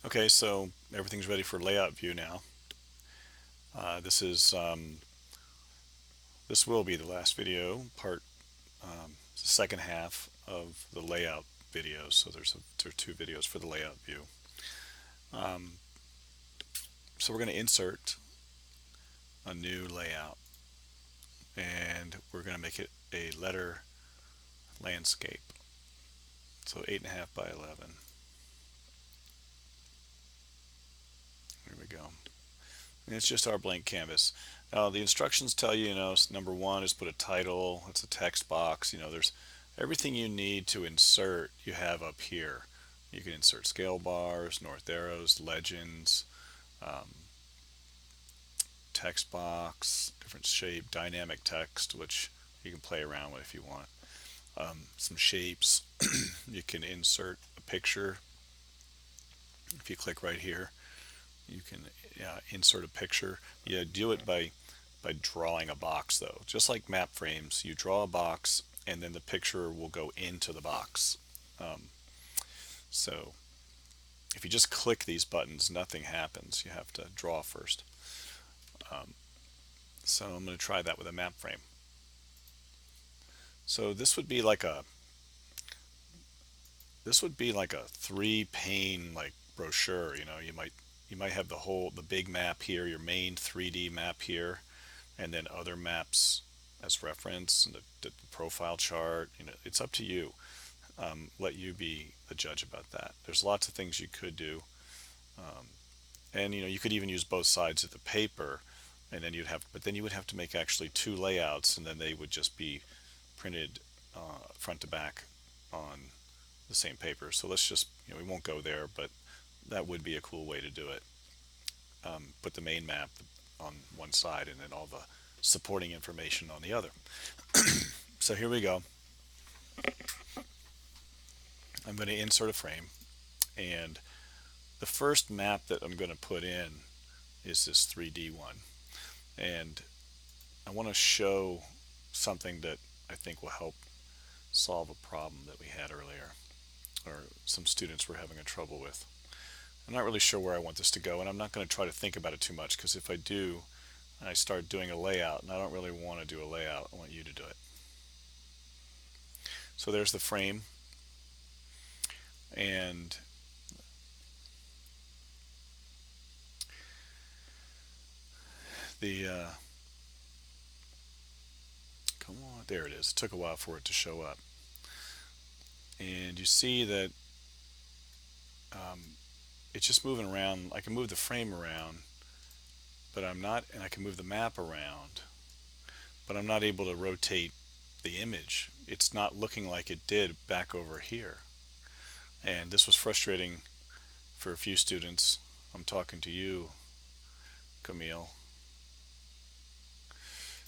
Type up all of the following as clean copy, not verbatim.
Okay, so everything's ready for layout view now. This is this will be the last video, the second half of the layout video. So there are two videos for the layout view. Um, so we're going to insert a new layout, and we're going to make it a letter landscape. So 8.5 by 11. Here we go. And it's just our blank canvas. Now the instructions tell you, number one is put a title. It's a text box. There's everything you need to insert. You have up here. You can insert scale bars, north arrows, legends, um, text box, different shape, dynamic text, which you can play around with if you want. Some shapes. You can insert a picture. If you click right here, you can insert a picture. You do it by drawing a box, though. Just like map frames, you draw a box and then the picture will go into the box. So if you just click these buttons, nothing happens. You have to draw first. So I'm going to try that with a map frame. So this would be like a three pane like brochure. You might have the big map here, your main 3D map here, and then other maps as reference, and the profile chart. It's up to you. Let you be the judge about that. There's lots of things you could do, and you could even use both sides of the paper, and then you would have to make actually two layouts, and then they would just be printed front to back on the same paper. So let's just we won't go there, but that would be a cool way to do it. Put the main map on one side and then all the supporting information on the other. So here we go. I'm going to insert a frame, and the first map that I'm going to put in is this 3D one. And I want to show something that I think will help solve a problem that we had earlier, or some students were having a trouble with. I'm not really sure where I want this to go, and I'm not going to try to think about it too much, because if I do, and I start doing a layout, and I don't really want to do a layout, I want you to do it. So there's the frame, and the come on, there it is. It took a while for it to show up, and you see that um, it's just moving around. I can move the frame around, but I'm not, and I can move the map around, but I'm not able to rotate the image. It's not looking like it did back over here. And this was frustrating for a few students. I'm talking to you, Camille.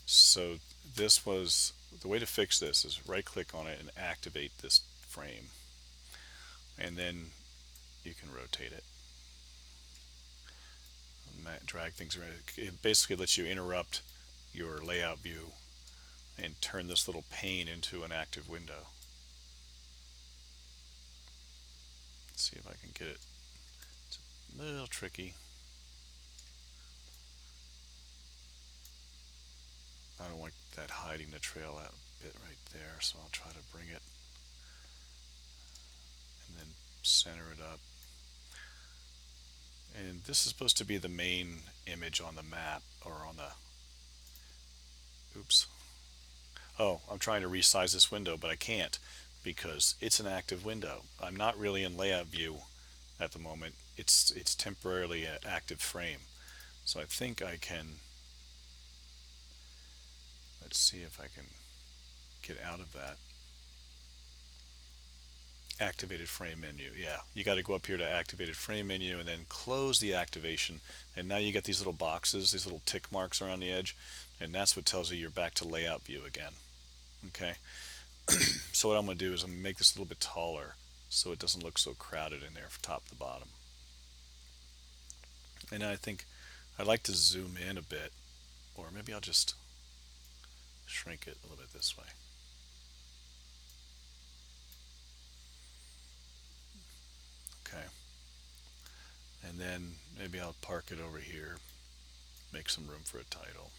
So this was the way to fix this is right click on it and activate this frame. And then you can rotate it. Drag things around. It basically lets you interrupt your layout view and turn this little pane into an active window. Let's see if I can get it. It's a little tricky. I don't like that hiding the trail out bit right there, so I'll try to bring it and then center it up. And this is supposed to be the main image on the map, or on the, oops. Oh, I'm trying to resize this window, but I can't because it's an active window. I'm not really in layout view at the moment. It's temporarily an active frame. So I think I can, let's see if I can get out of that. Activated frame menu. Yeah, you got to go up here to activated frame menu and then close the activation. And now you get these little boxes, these little tick marks around the edge, and that's what tells you you're back to layout view again. Okay, so what I'm going to do is I'm going to make this a little bit taller so it doesn't look so crowded in there from top to bottom. And I think I'd like to zoom in a bit, or maybe I'll just shrink it a little bit this way. Okay. And then maybe I'll park it over here, make some room for a title.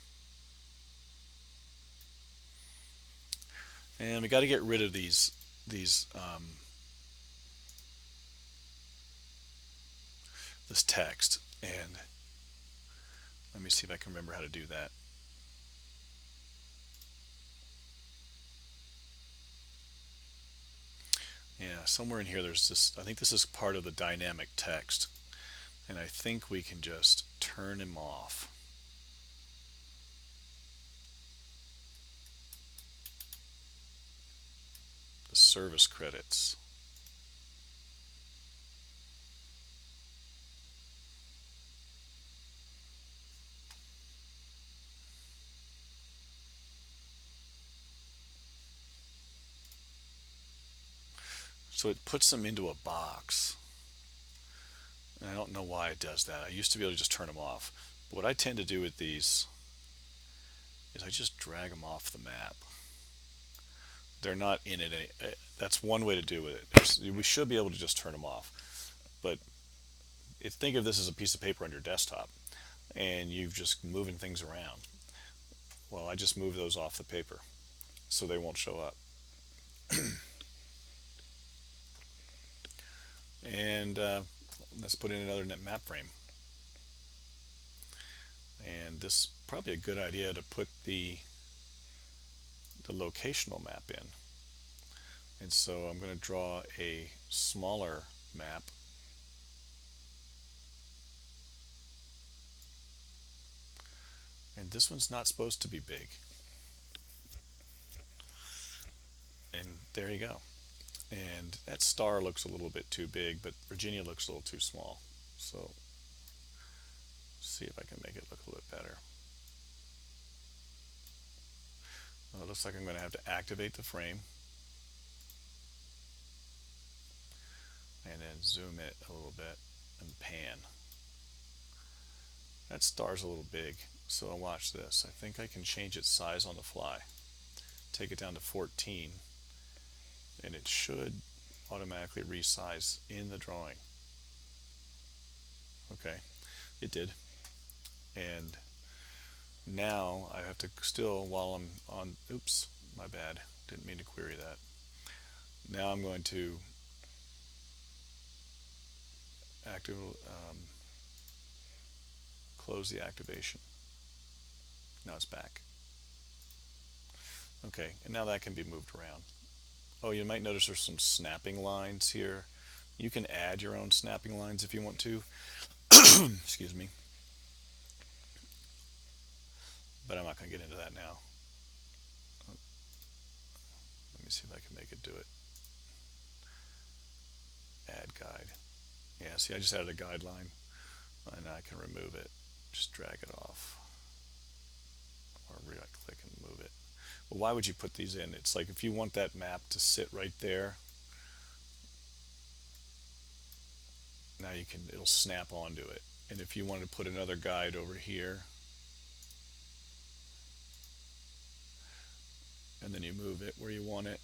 And we got to get rid of these this text. And let me see if I can remember how to do that. Yeah, somewhere in here there's this, I think this is part of the dynamic text. And I think we can just turn him off. The service credits. So it puts them into a box. And I don't know why it does that. I used to be able to just turn them off. But what I tend to do with these is I just drag them off the map. They're not in it. That's one way to do it. We should be able to just turn them off. But think of this as a piece of paper on your desktop, and you've just moving things around. Well, I just move those off the paper so they won't show up. And let's put in another net map frame. And this is probably a good idea to put the locational map in. And so I'm going to draw a smaller map. And this one's not supposed to be big. And there you go. And that star looks a little bit too big, but Virginia looks a little too small. So see if I can make it look a little bit better. Well, it looks like I'm going to have to activate the frame and then zoom it a little bit and pan. That star's a little big, so I'll watch this. I think I can change its size on the fly. Take it down to 14, and it should automatically resize in the drawing. Okay, it did. And now I have to still, while I'm on, oops, my bad, didn't mean to query that. Now I'm going to close the activation. Now it's back. Okay, and now that can be moved around. Oh, you might notice there's some snapping lines here. You can add your own snapping lines if you want to. Excuse me. But I'm not going to get into that now. Let me see if I can make it do it. Add guide. Yeah, see, I just added a guideline, and I can remove it. Just drag it off. Or right click and move it. Well, why would you put these in? It's like if you want that map to sit right there, now you can, it'll snap onto it. And if you wanted to put another guide over here, and then you move it where you want it,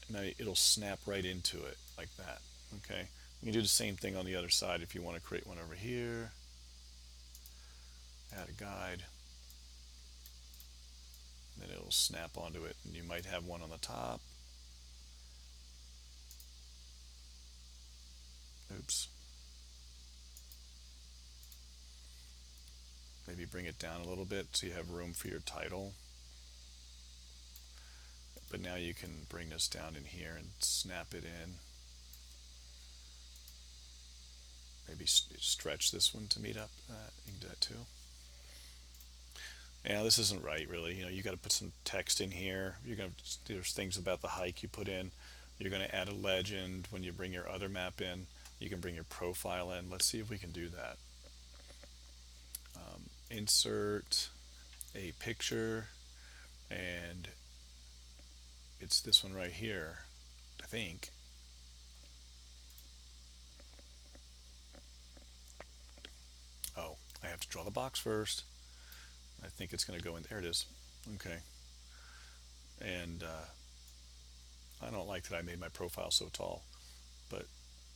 now it'll snap right into it like that. Okay, you can do the same thing on the other side if you want to create one over here, add a guide, then it'll snap onto it, and you might have one on the top. Oops. Maybe bring it down a little bit so you have room for your title. But now you can bring this down in here and snap it in. Maybe stretch this one to meet up. You can do that too. Yeah, this isn't right, really. You know, you got to put some text in here. There's things about the hike you put in. You're going to add a legend when you bring your other map in. You can bring your profile in. Let's see if we can do that. Insert a picture, and it's this one right here, I think. Oh, I have to draw the box first. I think it's going to go in. There it is. Okay. And I don't like that I made my profile so tall, but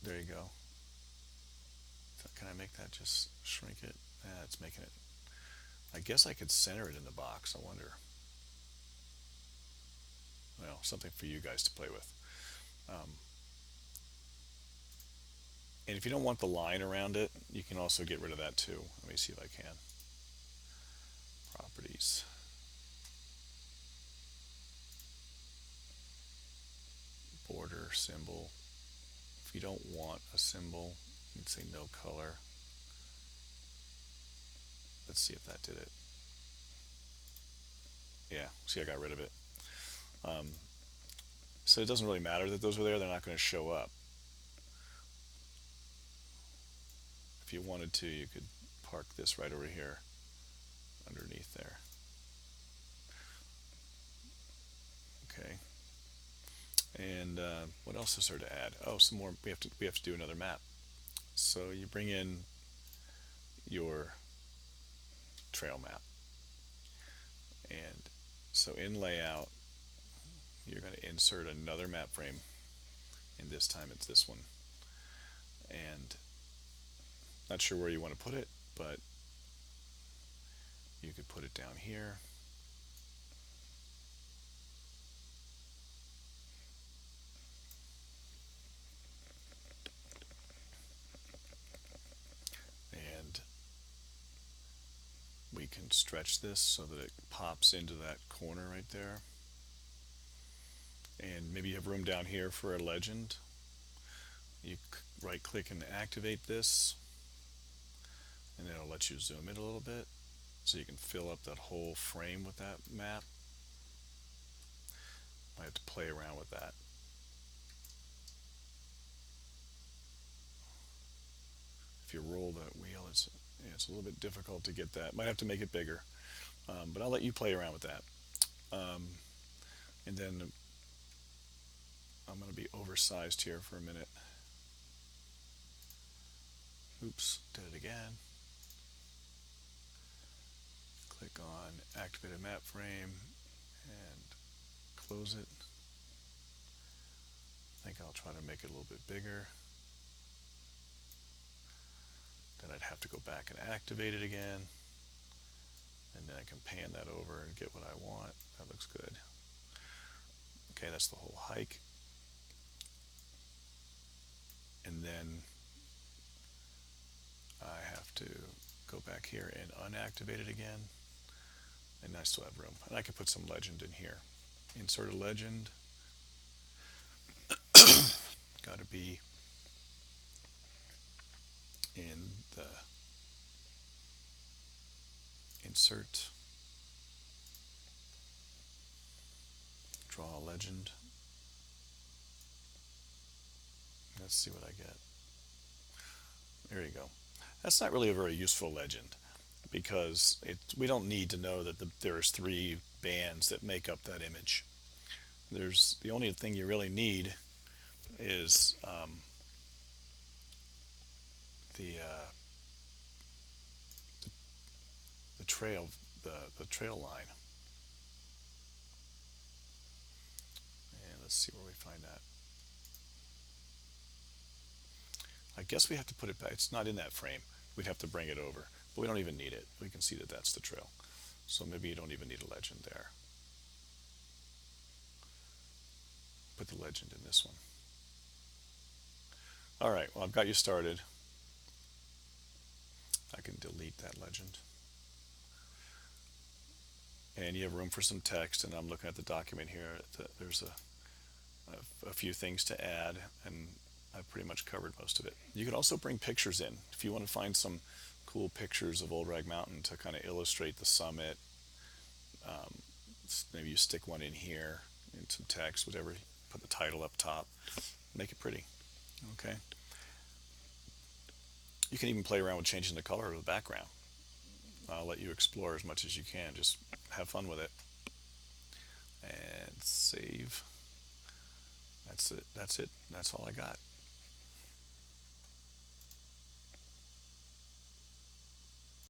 There you go. So can I make that just shrink it? It's making it. I guess I could center it in the box. I wonder. Well, something for you guys to play with. Um, and if you don't want the line around it, you can also get rid of that too. Let me see if I can. Properties. Border symbol. If you don't want a symbol, you can say no color. Let's see if that did it. Yeah, see, I got rid of it. Um, so it doesn't really matter that those are there. They're not going to show up. If you wanted to, you could park this right over here underneath there. Okay. And what else is there to add? Oh, some more. We have to do another map. So you bring in your trail map, and so in layout, you're going to insert another map frame, and this time it's this one. And not sure where you want to put it, but you could put it down here. And we can stretch this so that it pops into that corner right there. And maybe you have room down here for a legend. You right click and activate this, and it'll let you zoom it a little bit so you can fill up that whole frame with that map. I have to play around with that. If you roll that wheel, it's a little bit difficult to get that. Might have to make it bigger, but I'll let you play around with that. And then I'm going to be oversized here for a minute. Oops, did it again. Click on activate a map frame and close it. I think I'll try to make it a little bit bigger. Then I'd have to go back and activate it again. And then I can pan that over and get what I want. That looks good. Okay, that's the whole hike. And then I have to go back here and unactivate it again. And I still have room. And I can put some legend in here. Insert a legend. Got to be in the insert, draw a legend. Let's see what I get. There you go. That's not really a very useful legend because we don't need to know that there's three bands that make up that image. There's the only thing you really need is the, uh, the trail the trail line. And let's see where we find that. I guess we have to put it back. It's not in that frame. We'd have to bring it over, but we don't even need it. We can see that that's the trail. So maybe you don't even need a legend there. Put the legend in this one. All right, well, I've got you started. I can delete that legend. And you have room for some text, and I'm looking at the document here. There's a few things to add, and I've pretty much covered most of it. You can also bring pictures in. If you want to find some cool pictures of Old Rag Mountain to kind of illustrate the summit, maybe you stick one in here, in some text, whatever, put the title up top, make it pretty. Okay. You can even play around with changing the color of the background. I'll let you explore as much as you can. Just have fun with it. And save. That's it. That's all I got.